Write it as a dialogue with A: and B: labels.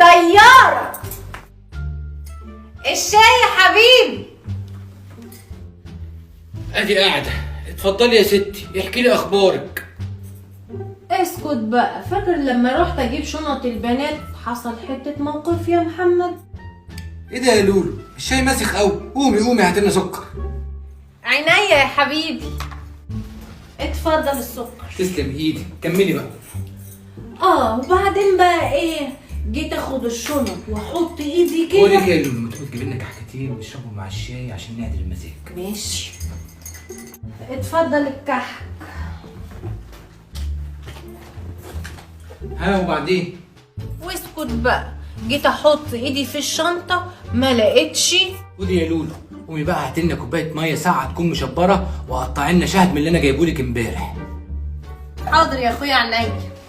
A: طيارة. الشاي يا حبيبي.
B: ادي قاعده. اتفضلي يا ستي، احكي لي اخبارك.
A: اسكت بقى، فاكر لما رحت اجيب شنط البنات حصل حتة موقف يا محمد؟
B: ايه ده يا لولو؟ الشاي ماسخ قوي. قومي قومي هات لنا سكر.
A: عينيا يا حبيبي. اتفضل السكر.
B: تسلم ايدي، كملي بقى.
A: وبعدين بقى ايه؟ جيت اخد الشنط واحط ايدي كده.
B: بقول لك يا لولو، ما تقول تجيب لنا كحكتين ونشربهم مع الشاي عشان نعدل المزاج.
A: ماشي. اتفضل الكحك.
B: ها وبعدين؟
A: واسكت بقى، جيت احط ايدي في الشنطة ما لقيتش.
B: خدي يا لولو، قومي بقى هات لنا كوبايه ميه ساقعه تكون مشبره وقطعي لنا شهد من اللي انا جايبه لك امبارح.
A: حاضر يا اخويا عينيا.